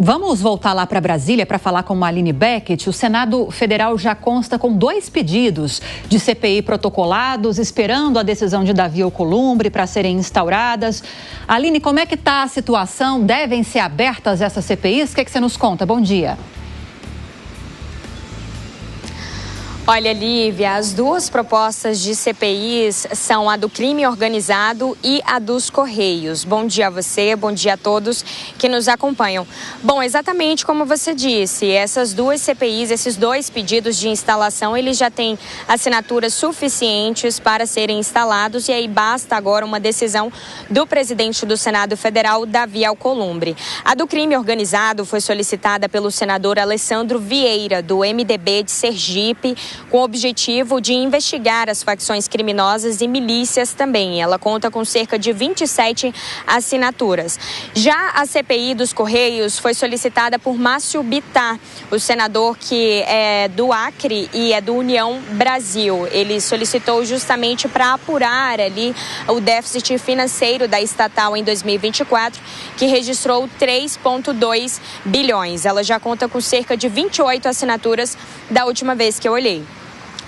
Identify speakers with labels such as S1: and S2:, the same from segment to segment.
S1: Vamos voltar lá para Brasília para falar com a Aline Beckett. O Senado Federal já consta com 2 pedidos de CPI protocolados, esperando a decisão de Davi Alcolumbre para serem instauradas. Aline, como é que está a situação? Devem ser abertas essas CPIs? O que você nos conta? Bom dia.
S2: Olha, Lívia, as 2 propostas de CPIs são a do crime organizado e a dos Correios. Bom dia a você, bom dia a todos que nos acompanham. Bom, exatamente como você disse, essas 2 CPIs, esses 2 pedidos de instalação, eles já têm assinaturas suficientes para serem instalados e aí basta agora uma decisão do presidente do Senado Federal, Davi Alcolumbre. A do crime organizado foi solicitada pelo senador Alessandro Vieira, do MDB de Sergipe, com o objetivo de investigar as facções criminosas e milícias também. Ela conta com cerca de 27 assinaturas. Já a CPI dos Correios foi solicitada por Márcio Bittar, o senador que é do Acre e é do União Brasil. Ele solicitou justamente para apurar ali o déficit financeiro da estatal em 2024, que registrou 3,2 bilhões. Ela já conta com cerca de 28 assinaturas da última vez que eu olhei.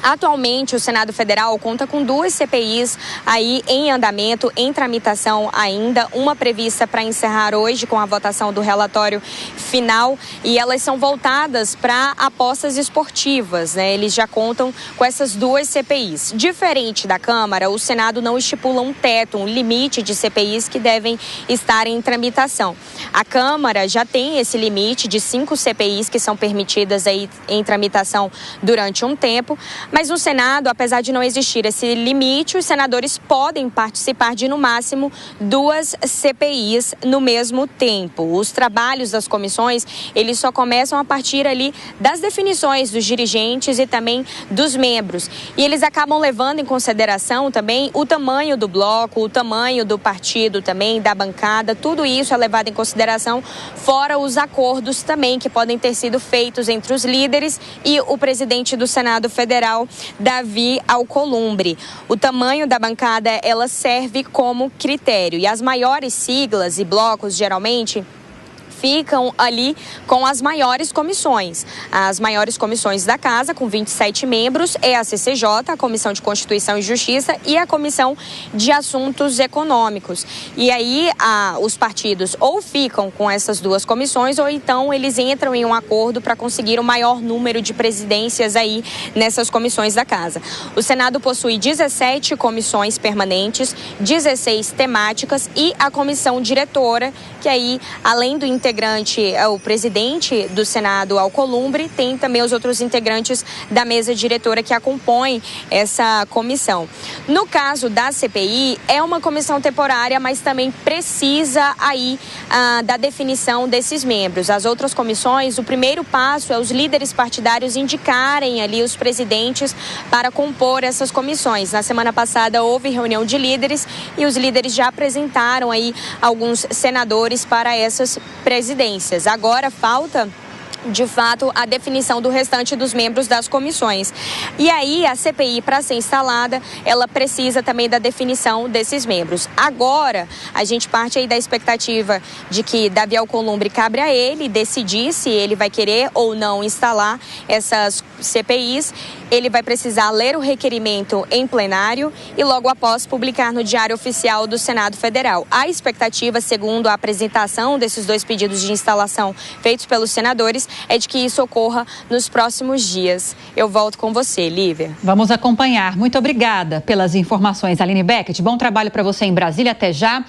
S2: Atualmente, o Senado Federal conta com 2 CPIs aí em andamento, em tramitação ainda, uma prevista para encerrar hoje com a votação do relatório final e elas são voltadas para apostas esportivas, né? Eles já contam com essas 2 CPIs. Diferente da Câmara, o Senado não estipula um teto, um limite de CPIs que devem estar em tramitação. A Câmara já tem esse limite de 5 CPIs que são permitidas aí em tramitação durante um tempo. Mas no Senado, apesar de não existir esse limite, os senadores podem participar de, no máximo, 2 CPIs no mesmo tempo. Os trabalhos das comissões, eles só começam a partir ali das definições dos dirigentes e também dos membros. E eles acabam levando em consideração também o tamanho do bloco, o tamanho do partido também, da bancada. Tudo isso é levado em consideração, fora os acordos também que podem ter sido feitos entre os líderes e o presidente do Senado Federal, Davi Alcolumbre. O tamanho da bancada, ela serve como critério e as maiores siglas e blocos, geralmente, ficam ali com as maiores comissões. As maiores comissões da Casa, com 27 membros, é a CCJ, a Comissão de Constituição e Justiça e a Comissão de Assuntos Econômicos. E aí, os partidos ou ficam com essas 2 comissões ou então eles entram em um acordo para conseguir o maior número de presidências aí nessas comissões da Casa. O Senado possui 17 comissões permanentes, 16 temáticas e a comissão diretora, que aí, além do integrante, o presidente do Senado, Alcolumbre, tem também os outros integrantes da mesa diretora que compõem essa comissão. No caso da CPI, é uma comissão temporária, mas também precisa aí da definição desses membros. As outras comissões, o primeiro passo é os líderes partidários indicarem ali os presidentes para compor essas comissões. Na semana passada houve reunião de líderes e os líderes já apresentaram aí alguns senadores para essas presidências. Agora falta, de fato, a definição do restante dos membros das comissões. E aí, a CPI, para ser instalada, ela precisa também da definição desses membros. Agora, a gente parte aí da expectativa de que Davi Alcolumbre cabe a ele decidir se ele vai querer ou não instalar essas CPIs. Ele vai precisar ler o requerimento em plenário e logo após publicar no Diário Oficial do Senado Federal. A expectativa, segundo a apresentação desses 2 pedidos de instalação feitos pelos senadores, é de que isso ocorra nos próximos dias. Eu volto com você, Lívia.
S1: Vamos acompanhar. Muito obrigada pelas informações, Aline Beckett. Bom trabalho para você em Brasília. Até já.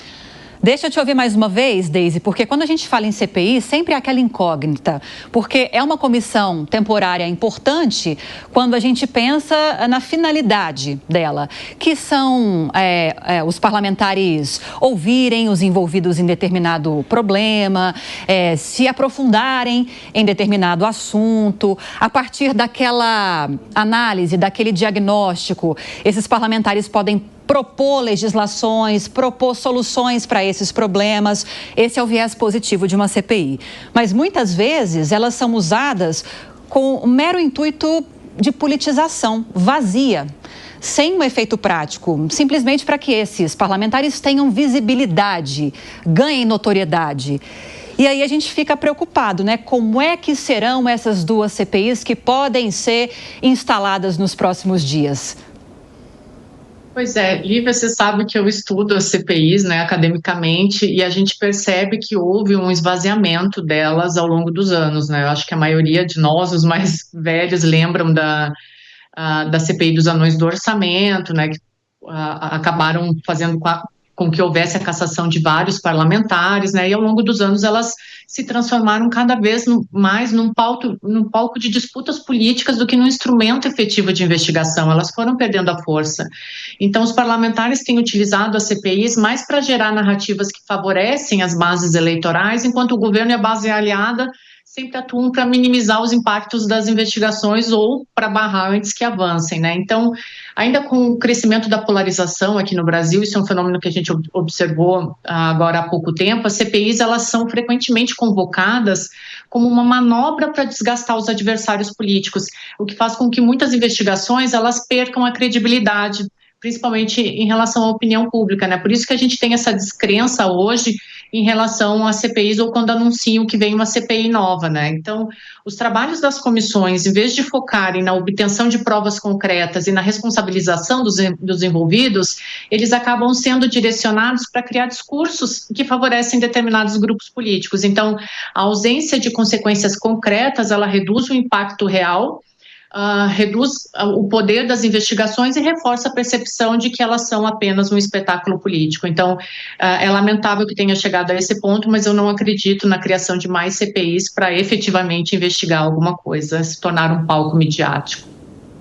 S1: Deixa eu te ouvir mais uma vez, Deise, porque quando a gente fala em CPI, sempre há aquela incógnita, porque é uma comissão temporária importante quando a gente pensa na finalidade dela, que são os parlamentares ouvirem os envolvidos em determinado problema, se aprofundarem em determinado assunto, a partir daquela análise, daquele diagnóstico, esses parlamentares podem propor legislações, propor soluções para esses problemas. Esse é o viés positivo de uma CPI. Mas muitas vezes elas são usadas com o mero intuito de politização vazia, sem um efeito prático, simplesmente para que esses parlamentares tenham visibilidade, ganhem notoriedade. E aí a gente fica preocupado, né? Como é que serão essas duas CPIs que podem ser instaladas nos próximos dias?
S3: Pois é, Lívia, você sabe que eu estudo as CPIs, né, academicamente, e a gente percebe que houve um esvaziamento delas ao longo dos anos, né? Eu acho que a maioria de nós, os mais velhos, lembram da CPI dos anões do orçamento, né, que acabaram fazendo com que houvesse a cassação de vários parlamentares, né, e ao longo dos anos elas se transformaram cada vez mais num palco de disputas políticas do que num instrumento efetivo de investigação. Elas foram perdendo a força. Então, os parlamentares têm utilizado as CPIs mais para gerar narrativas que favorecem as bases eleitorais, enquanto o governo e a base aliada sempre atuam para minimizar os impactos das investigações ou para barrar antes que avancem, né? Então, ainda com o crescimento da polarização aqui no Brasil, isso é um fenômeno que a gente observou agora há pouco tempo, as CPIs, elas são frequentemente convocadas como uma manobra para desgastar os adversários políticos, o que faz com que muitas investigações, elas percam a credibilidade, principalmente em relação à opinião pública, né? Por isso que a gente tem essa descrença hoje em relação às CPIs ou quando anunciam que vem uma CPI nova, né? Então, os trabalhos das comissões, em vez de focarem na obtenção de provas concretas e na responsabilização dos envolvidos, eles acabam sendo direcionados para criar discursos que favorecem determinados grupos políticos. Então, a ausência de consequências concretas, ela reduz o impacto real, reduz o poder das investigações e reforça a percepção de que elas são apenas um espetáculo político. Então, é lamentável que tenha chegado a esse ponto, mas eu não acredito na criação de mais CPIs para efetivamente investigar alguma coisa, se tornar um palco midiático.